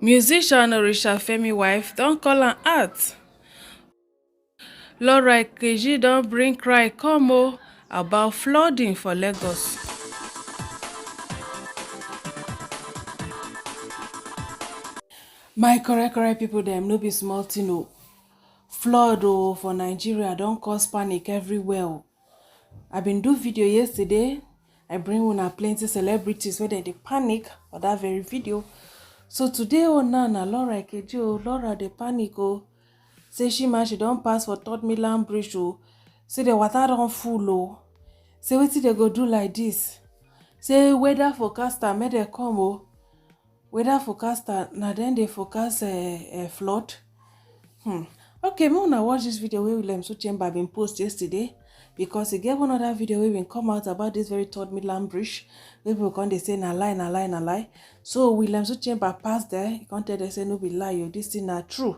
Musician Oritsefemi wife don't call am out. Laura Ikeji don't bring cry come about flooding for Lagos. My correct people dem no be small tin o. Flood for Nigeria don't cause panic everywhere. I been do video yesterday. I bring una plenty celebrities wey dem dey panic for that very video. So today now na Laura Ikeji Laura dey panic say she don pass for third mainland bridge say the water don full say wetin they go do like this? Say weather forecaster make dem come weather forecaster na dem dey forecast flood. Okay, make una watch this video wey William Chamber been post yesterday, because e get one other video wey been come out about this very third mainland bridge wey people come dey say na lie. So William Chamber pass there, e come tell dem say no be lie this thing na true.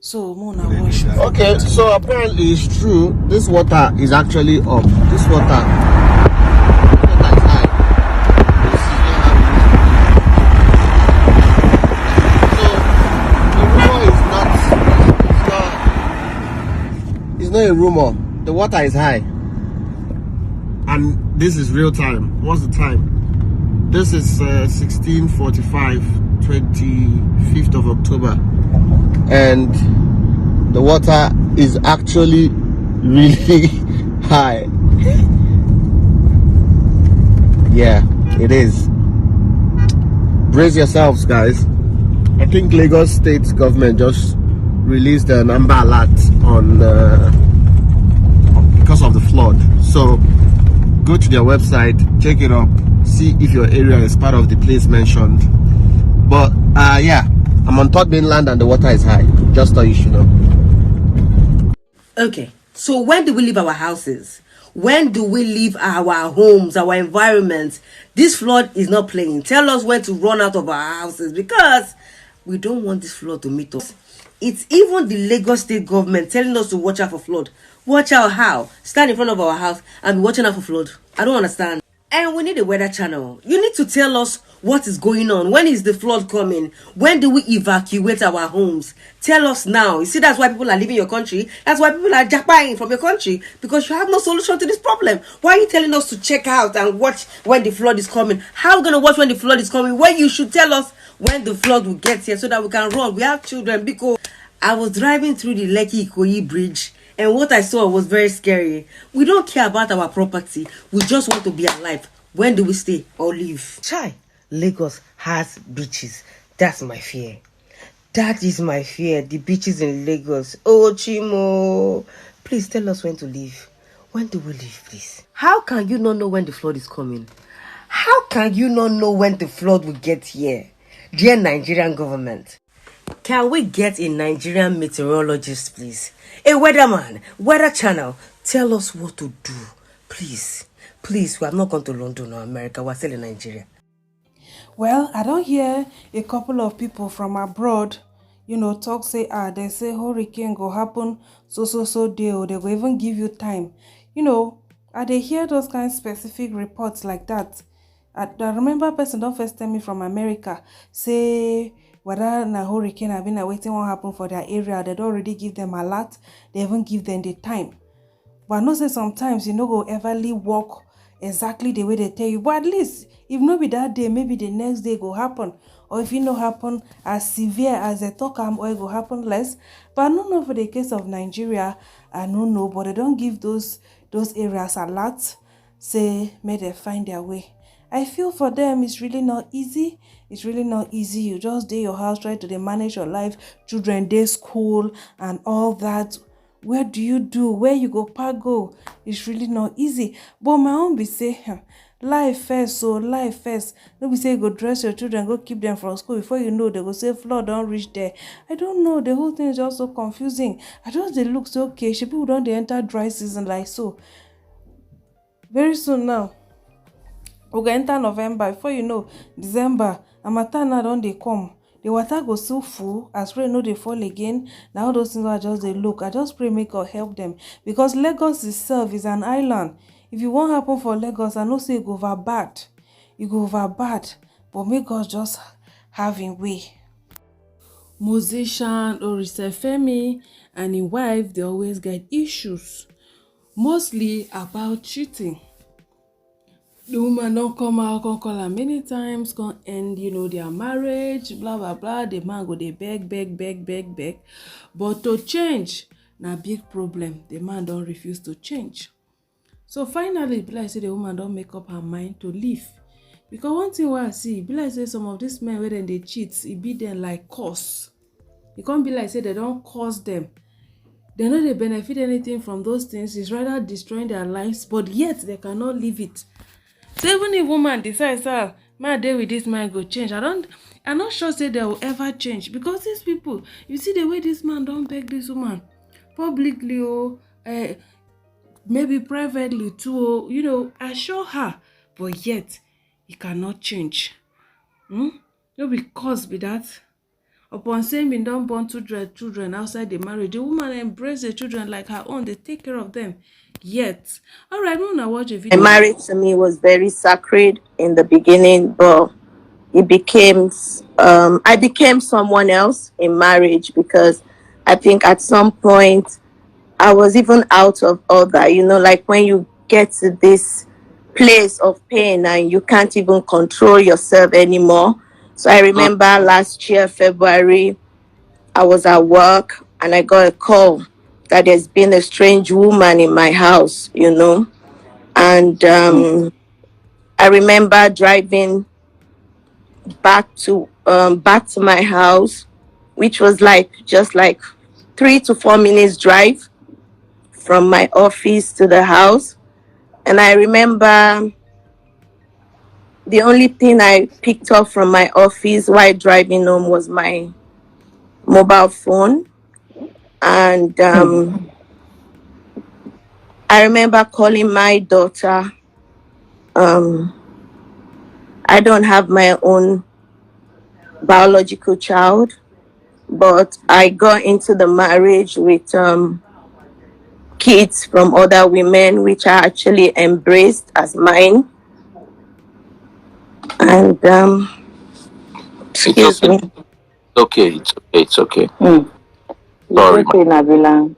So make una watch. Okay, so apparently it's true. This water is actually up. This water is high. It's not a rumor. The water is high, and this is real time. What's the time? This is 16:45, 25th of October, and the water is actually really high. Yeah, it is. Brace yourselves, guys. I think Lagos State government just released an amber alert on because of the flood. So go to their website, check it up, see if your area is part of the place mentioned. But yeah, I'm on third mainland and the water is high, just so you should know. Okay, so when do we leave our houses? When do we leave our homes, our environment? This flood is not playing. Tell us when to run out of our houses, because we don't want this flood to meet us. It's even the Lagos state government telling us to watch out for flood. Watch out how? Stand in front of our house and be watching out for flood. I don't understand. And we need a weather channel. You need to tell us what is going on. When is the flood coming? When do we evacuate our homes? Tell us now. You see, that's why people are leaving your country. That's why people are jackpying from your country, because you have no solution to this problem. Why are you telling us to check out and watch when the flood is coming? How are we going to watch when the flood is coming? When you should tell us when the flood will get here so that we can run. We have children. Because I was driving through the Lekki Ikoyi bridge, and what I saw was very scary. We don't care about our property. We just want to be alive. When do we stay or leave? Chai, Lagos has beaches. That's my fear. That is my fear. The beaches in Lagos. Oh, Chimo. Please tell us when to leave. When do we leave, please? How can you not know when the flood is coming? How can you not know when the flood will get here? Dear Nigerian government, can we get a Nigerian meteorologist, please? A weatherman, weather channel. Tell us what to do. Please. Please, we have not gone to London or America. We're still in Nigeria. Well, I don't hear a couple of people from abroad, talk say, they say hurricane go happen so day, or they go even give you time. I dey hear those kind of specific reports like that. I remember a person don't first tell me from America, say whether na hurricane have been waiting what happen for their area. They don't already give them alert. They even give them the time. But I know say sometimes go everly work exactly the way they tell you. But at least if not be that day, maybe the next day go happen. Or if it no happen as severe as they talk or it go happen less. But I don't know for the case of Nigeria, I don't know, but they don't give those areas alert. Say may they find their way. I feel for them it's really not easy. It's really not easy. You just do your house, try to manage your life, children day school and all that. Where do you do? Where you go go? It's really not easy. But my own be say, life first, so life first. No be say you go dress your children, go keep them from school. Before you know, they go say flood don't reach there. I don't know. The whole thing is just so confusing. I just they look so okay. People don't they enter dry season like so. Very soon now. We go enter November. Before you know, December. Harmattan now don't they come. The water go so full as rain no dey fall again. Now all those things I just they look. I just pray make God help them, because Lagos itself is an island. If you want happen for Lagos, I know say it go over bad. You go over bad, but make God just have him way. musician Oritsefemi and him wife dey always get issues, mostly about cheating. The woman don come out come call am many times, come end their marriage, blah blah blah. The man go dey beg, but to change na big problem. The man don refuse to change. So finally e be like say the woman don make up her mind to leave, because one thing wey I see, e be like say some of these men wey dem dey cheat, e be dem like curse. E come be like say dem don curse dem. Dem no dey benefit anything from those things. It's rather destroying their lives, but yet they cannot leave it. So even if woman decide say my dey with this man go change, I'm not sure say they will ever change, because these people, you see the way this man don beg this woman publicly, maybe privately too, assure her, but yet he cannot change. No be cause be that. Upon saying bin don born children outside the marriage, the woman embrace the children like her own, dey take care of them. Yet, alright, make una watch a video. My marriage to me was very sacred in the beginning, but it became I became someone else in marriage, because I think at some point I was even out of order. Like when you get to this place of pain and you can't even control yourself anymore. So I remember last year, February, I was at work and I got a call that there's been a strange woman in my house, and I remember driving back to my house, which was just like 3 to 4 minutes drive from my office to the house. And I remember the only thing I picked up from my office while driving home was my mobile phone. And I remember calling my daughter. I don't have my own biological child, but I got into the marriage with kids from other women, which I actually embraced as mine. And excuse me. It's okay. Sorry. Okay, Nabila.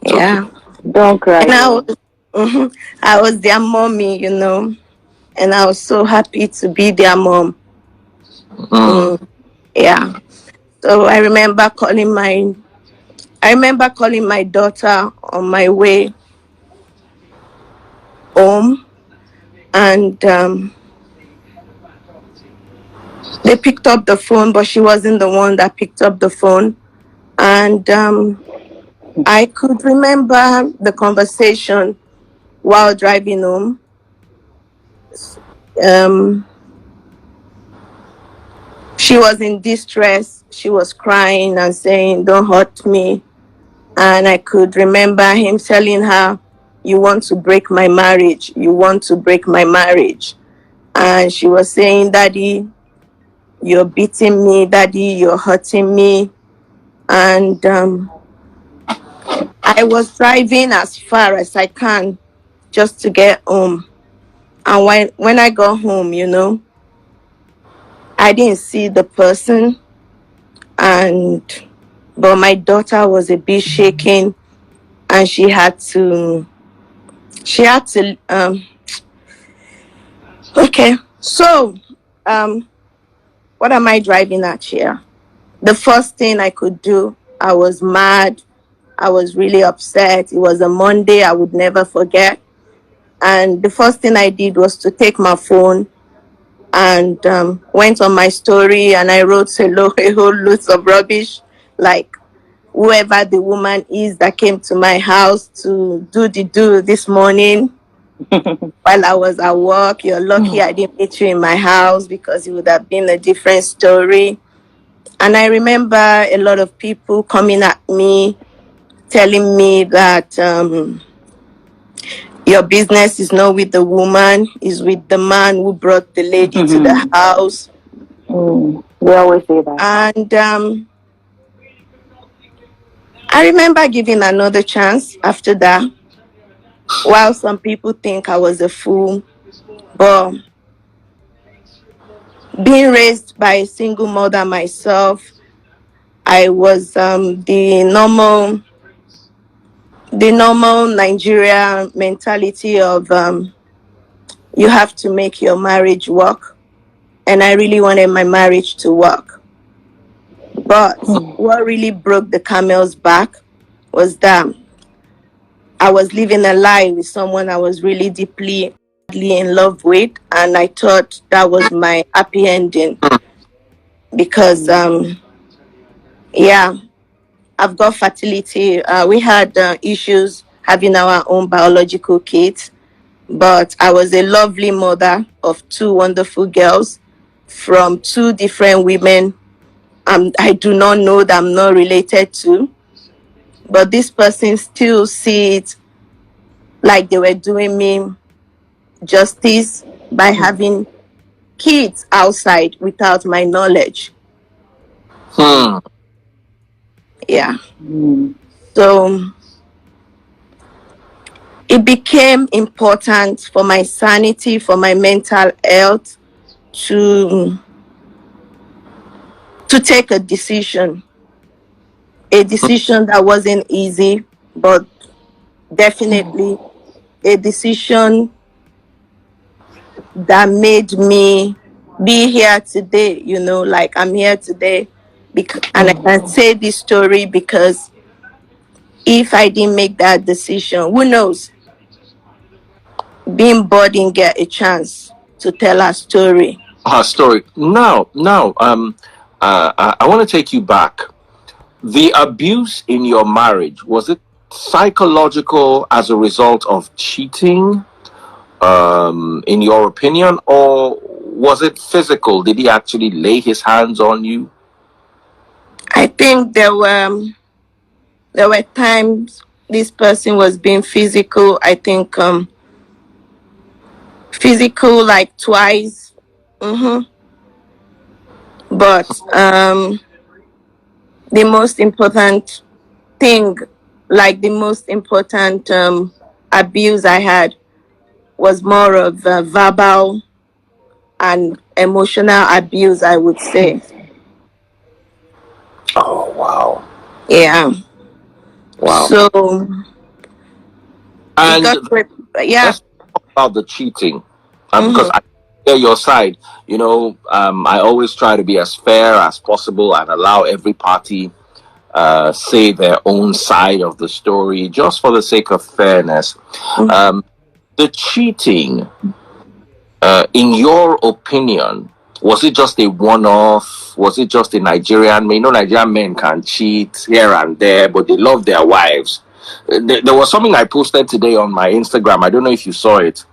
Yeah. Okay. Don't cry. And I was their mommy, and I was so happy to be their mom. Yeah. So I remember calling my daughter on my way home, and they picked up the phone, but she wasn't the one that picked up the phone. And I could remember the conversation while driving home. She was in distress. She was crying and saying, "Don't hurt me." And I could remember him telling her, "You want to break my marriage. You want to break my marriage." And she was saying, "Daddy, you're beating me. Daddy, you're hurting me." And I was driving as far as I can just to get home. And when I got home, I didn't see the person. But my daughter was a bit shaken, and she had to okay. So what am I driving at here? The first thing I could do, I was mad. I was really upset. It was a Monday I would never forget. And the first thing I did was to take my phone and went on my story, and I wrote a whole lot of rubbish, like whoever the woman is that came to my house to do this morning while I was at work. You're lucky I didn't meet you in my house, because it would have been a different story. And I remember a lot of people coming at me, telling me that your business is not with the woman, is with the man who brought the lady to the house. They always say that. And I remember giving another chance after that. While some people think I was a fool, but being raised by a single mother myself, I was the normal Nigeria mentality of you have to make your marriage work, and I really wanted my marriage to work. But what really broke the camel's back was that I was living a lie with someone I was really deeply in love with, and I thought that was my happy ending because yeah, I've got fertility. We had issues having our own biological kids, but I was a lovely mother of two wonderful girls from two different women. I do not know that I'm not related to, but this person still see it like they were doing me justice by having kids outside without my knowledge. Yeah. So it became important for my sanity, for my mental health, to take a decision that wasn't easy, but definitely a decision that made me be here today. Like I'm here today and I can say this story because if I didn't make that decision, who knows, being bored didn't get a chance to tell her story. Her story. Now, I want to take you back. The abuse in your marriage, was it psychological as a result of cheating, in your opinion, or was it physical? Did he actually lay his hands on you? I think there were times this person was being physical. I think physical like twice. But the most important thing, like the most important abuse I had was more of verbal and emotional abuse, I would say. Oh, wow. Yeah. Wow. So it And got yeah. let's talk about the cheating, because I hear your side. I always try to be as fair as possible and allow every party say their own side of the story, just for the sake of fairness. The cheating, in your opinion, was it just a one-off? Was it just a Nigerian men? Nigerian men can cheat here and there, but they love their wives. There was something I posted today on my Instagram. I don't know if you saw it.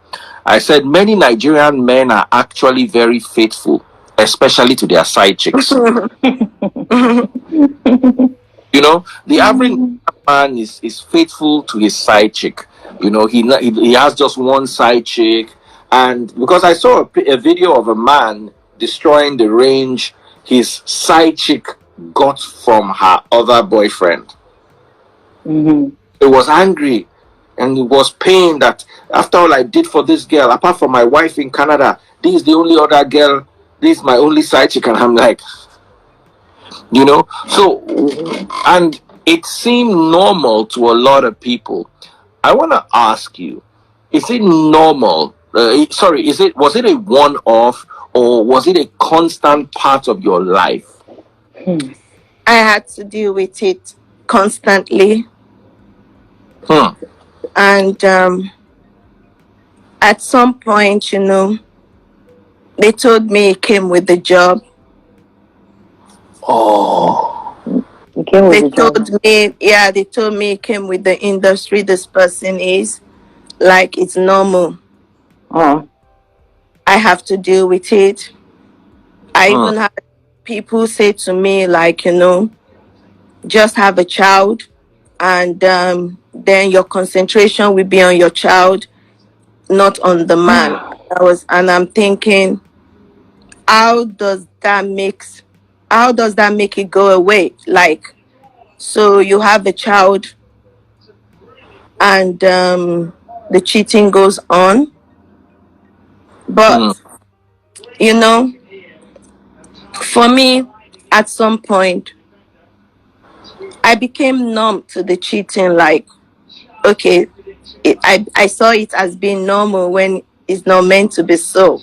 I said many Nigerian men are actually very faithful, especially to their side chicks. The average man is faithful to his side chick. He has just one side chick. And because I saw a video of a man destroying the range his side chick got from her other boyfriend. He was angry and he was pained that after all I did for this girl, apart from my wife in Canada, this is the only other girl, this is my only side chick. And I'm like, so, and it seemed normal to a lot of people. I want to ask you, is it normal? Was it a one-off, or was it a constant part of your life? I had to deal with it constantly. And at some point, they told me it came with the job. Oh. They told me it came with the industry this person is. Like it's normal. I have to deal with it. I even had people say to me, like, just have a child and then your concentration will be on your child, not on the man. And I'm thinking, how does that make it go away? Like, so you have a child and the cheating goes on. But for me, at some point I became numb to the cheating. Like, okay, I saw it as being normal when it's not meant to be so.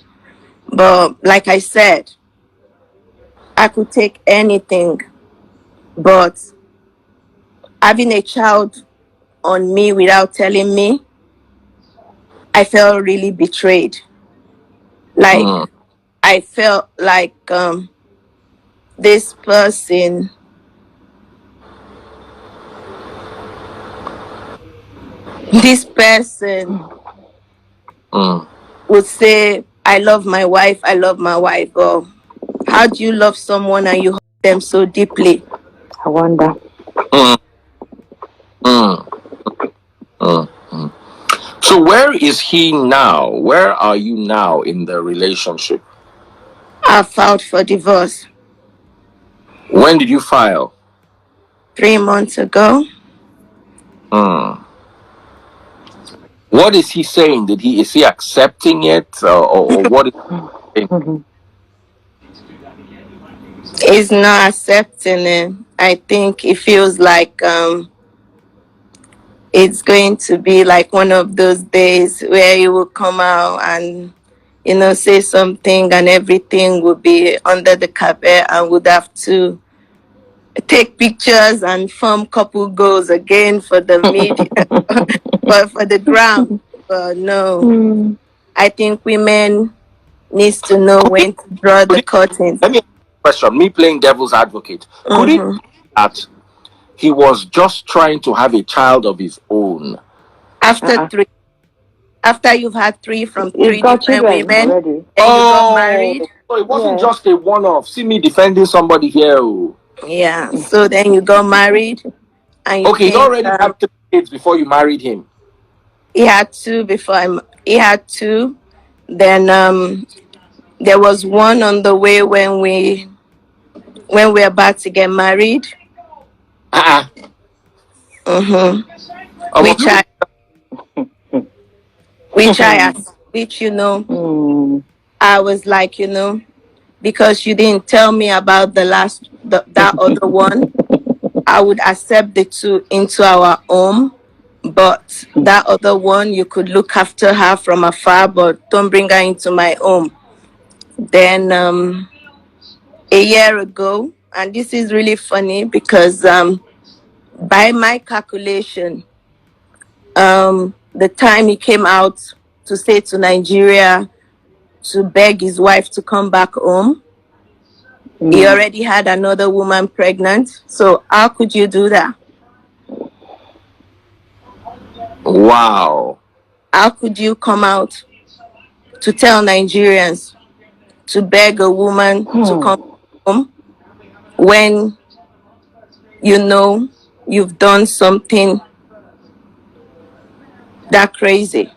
But like I said, I could take anything. But having a child on me without telling me, I felt really betrayed. Like, Mm, I felt like this person, this person mm. would say, I love my wife, I love my wife. But how do you love someone and you hurt them so deeply? I wonder. Mm, mm, mm, mm. So where is he now? Where are you now in the relationship? I filed for divorce When did you file? 3 months ago. Mm. What is he saying? Is he accepting it, or what is he saying? Mm-hmm. He's not accepting it. I think it feels like it's going to be like one of those days where he will come out and, you know, say something and everything will be under the carpet and would have to take pictures and form couple goals again for the media, but for the ground. But no, Mm. I think women needs to know Could it, when to draw could the it, curtains. let me ask you a question. Me playing devil's advocate. Could it Hmm. be that he was just trying to have a child of his own? After Uh-uh. three, after you've had three from He's three got different children women, already. then you got Oh, married. so it wasn't Yeah. just a one-off. See me defending somebody here. Oh. Yeah. So then you got married, and you Okay, you think already had 3 kids before you married him. he had two before he had two. Then there was one on the way when we're about to get married. Uh-uh. Hmm. Um, Which I which you know, Mm. I was like, you know, because you didn't tell me about that other one, I would accept the two into our home. But that other one, you could look after her from afar, but don't bring her into my home. Then a year ago, and this is really funny because by my calculation, the time he came out to say to Nigeria to beg his wife to come back home, he already had another woman pregnant. So how could you do that? wow. How could you come out to tell Nigerians to beg a woman to come home when you know you've done something that crazy?